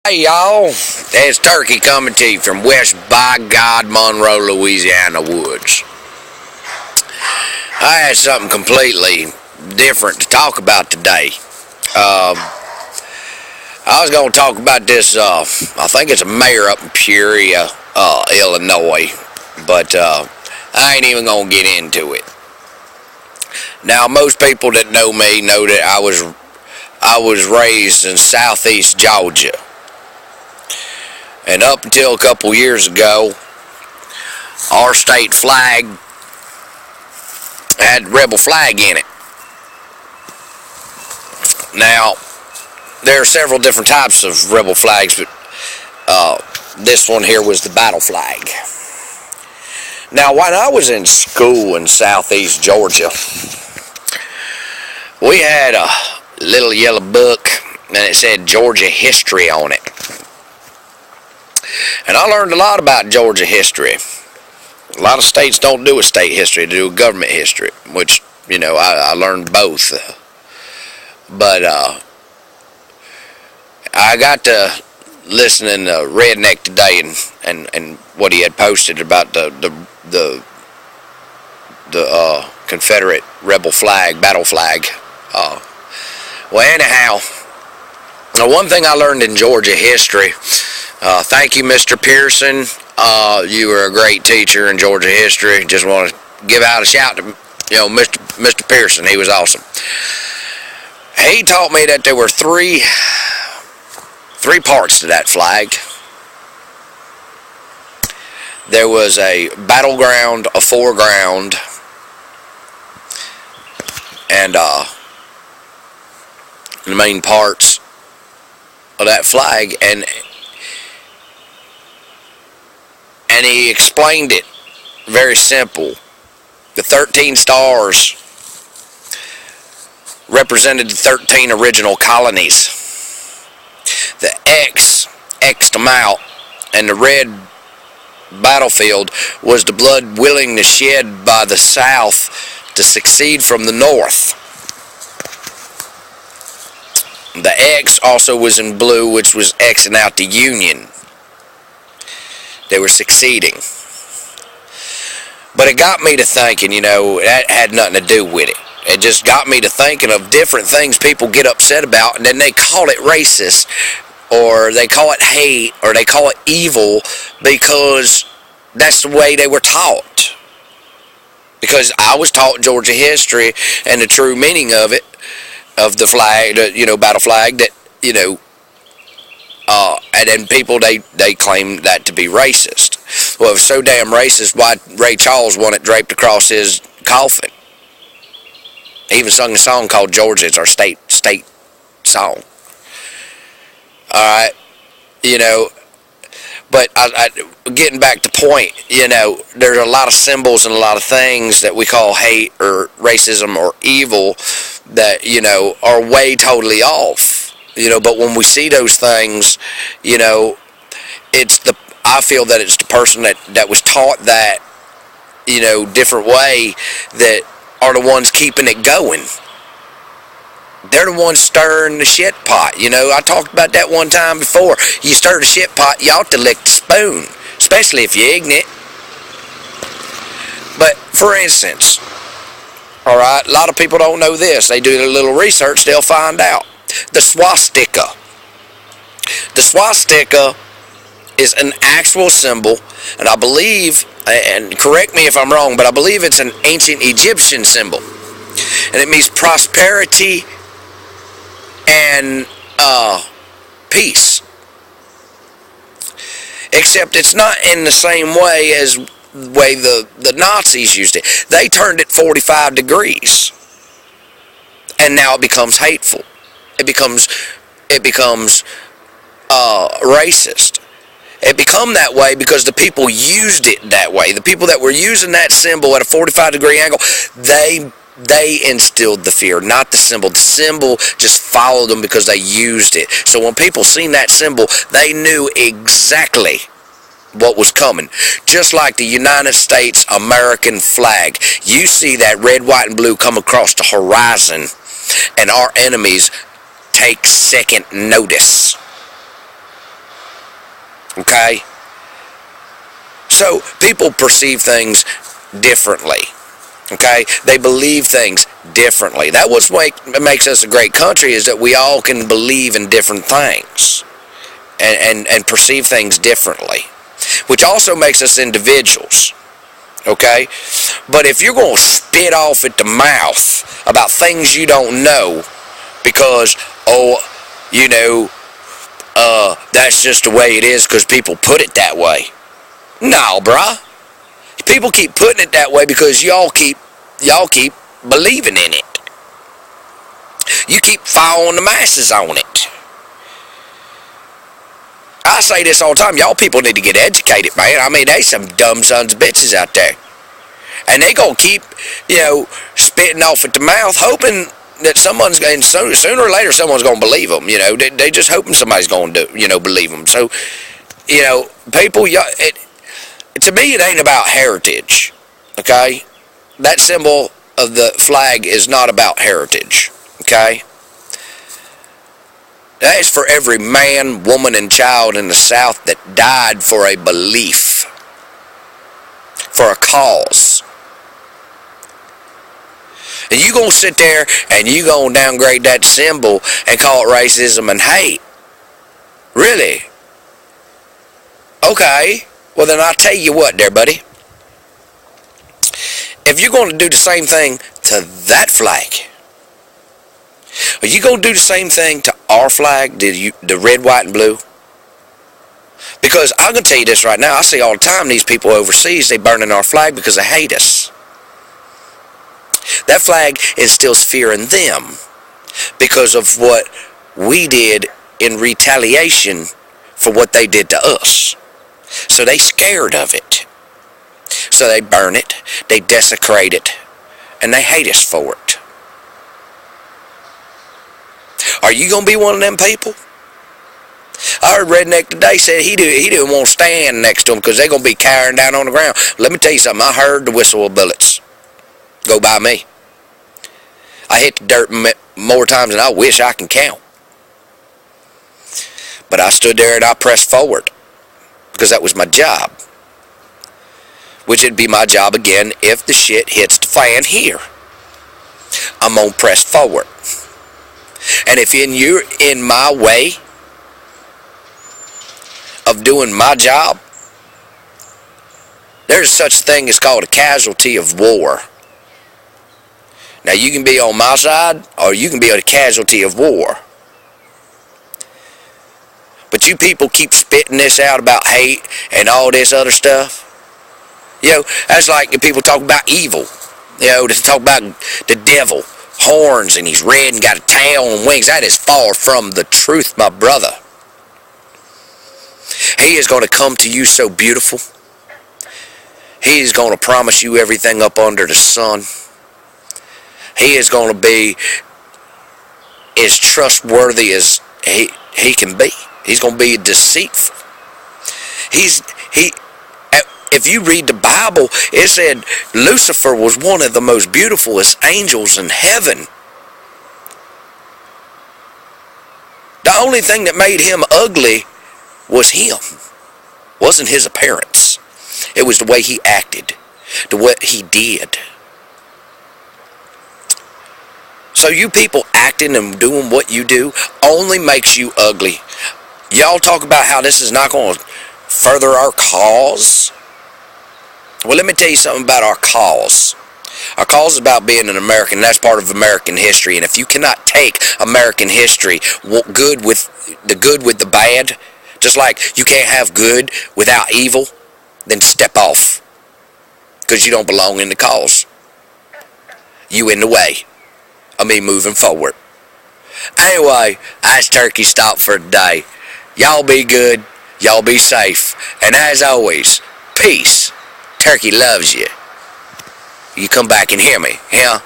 Hey y'all, it's Turkey coming to you from West by God Monroe, Louisiana woods. I had something completely different to talk about today. I was going to talk about this, I think it's a mayor up in Peoria, Illinois, but I ain't even going to get into it. Now, most people that know me know that I was raised in southeast Georgia. And up until a couple years ago, our state flag had rebel flag in it. Now, there are several different types of rebel flags, but this one here was the battle flag. Now, when I was in school in southeast Georgia, we had a little yellow book, and it said Georgia history on it. And I learned a lot about Georgia history. A lot of states don't do a state history, they do a government history, which, you know, I learned both. But I got to listening to Redneck today and what he had posted about the Confederate rebel flag, battle flag. Well, anyhow, one thing I learned in Georgia history. Thank you, Mr. Pearson. You were a great teacher in Georgia history. Just want to give out a shout to, Mr. Pearson. He was awesome. He taught me that there were three parts to that flag. There was a battleground, a foreground, and the main parts of that flag, and he explained it very simple. The 13 stars represented the 13 original colonies. The X X'd them out, and the red battlefield was the blood willing to shed by the South to succeed from the North. The X also was in blue, which was X'ing out the Union. They were succeeding. But it got me to thinking, that had nothing to do with it. It just got me to thinking of different things people get upset about, and then they call it racist, or they call it hate, or they call it evil, because that's the way they were taught. Because I was taught Georgia history and the true meaning of it, of the flag, battle flag, that, and then people, they claim that to be racist. Well, it was so damn racist, why Ray Charles wanted it draped across his coffin. He even sung a song called Georgia. It's our state song. Alright, but getting back to point, there's a lot of symbols and a lot of things that we call hate or racism or evil that, are way totally off. But when we see those things, I feel that it's the person that was taught that, different way, that are the ones keeping it going. They're the ones stirring the shit pot. I talked about that one time before. You stir the shit pot, you ought to lick the spoon, especially if you're ignorant. But, for instance, alright, a lot of people don't know this. They do their little research, they'll find out. The swastika. The swastika is an actual symbol, and I believe, and correct me if I'm wrong, but I believe it's an ancient Egyptian symbol. And it means prosperity and peace. Except it's not in the same way as the way the Nazis used it. They turned it 45 degrees. And now it becomes hateful. It becomes racist. It become that way because the people used it that way. The people that were using that symbol at a 45-degree angle, they instilled the fear, not the symbol. The symbol just followed them because they used it. So when people seen that symbol, they knew exactly what was coming. Just like the United States American flag. You see that red, white, and blue come across the horizon, and our enemies take second notice. Okay? So people perceive things differently. Okay? They believe things differently. That's what makes us a great country, is that we all can believe in different things and perceive things differently, which also makes us individuals. Okay? But if you're going to spit off at the mouth about things you don't know because, that's just the way it is because people put it that way. No, bruh. People keep putting it that way because y'all keep believing in it. You keep following the masses on it. I say this all the time. Y'all people need to get educated, man. I mean, there's some dumb sons of bitches out there. And they gonna keep, spitting off at the mouth, hoping that someone's going to, sooner or later, someone's going to believe them. They just hoping somebody's going to, believe them. So, people, to me, it ain't about heritage, okay? That symbol of the flag is not about heritage, okay? That is for every man, woman, and child in the South that died for a belief, for a cause. And you gonna sit there and you gonna downgrade that symbol and call it racism and hate? Really? Okay. Well, then I'll tell you what there, buddy. If you're going to do the same thing to that flag, are you going to do the same thing to our flag, the red, white, and blue? Because I'm going to tell you this right now. I see all the time these people overseas, they burning our flag because they hate us. That flag instills fear in them because of what we did in retaliation for what they did to us. So they scared of it. So they burn it, they desecrate it, and they hate us for it. Are you going to be one of them people? I heard Redneck today said he didn't want to stand next to them because they're going to be cowering down on the ground. Let me tell you something. I heard the whistle of bullets go by me. I hit the dirt more times than I wish I can count. But I stood there and I pressed forward because that was my job. Which it'd be my job again if the shit hits the fan here. I'm going to press forward. And if you're in my way of doing my job, there's such a thing as called a casualty of war. Now you can be on my side or you can be a casualty of war. But you people keep spitting this out about hate and all this other stuff. That's like people talk about evil. They talk about the devil, horns, and he's red and got a tail and wings. That is far from the truth, my brother. He is going to come to you so beautiful. He is going to promise you everything up under the sun. He is going to be as trustworthy as he can be. He's going to be deceitful. If you read the Bible, it said Lucifer was one of the most beautifulest angels in heaven. The only thing that made him ugly was him. Wasn't his appearance. It was the way he acted, the way he did. So you people acting and doing what you do only makes you ugly. Y'all talk about how this is not going to further our cause. Well, let me tell you something about our cause. Our cause is about being an American. That's part of American history. And if you cannot take American history, good with the bad, just like you can't have good without evil, then step off. Because you don't belong in the cause. You in the way of me moving forward. Anyway, that's Turkey Stop for today. Y'all be good. Y'all be safe. And as always, peace. Turkey loves you. You come back and hear me, yeah?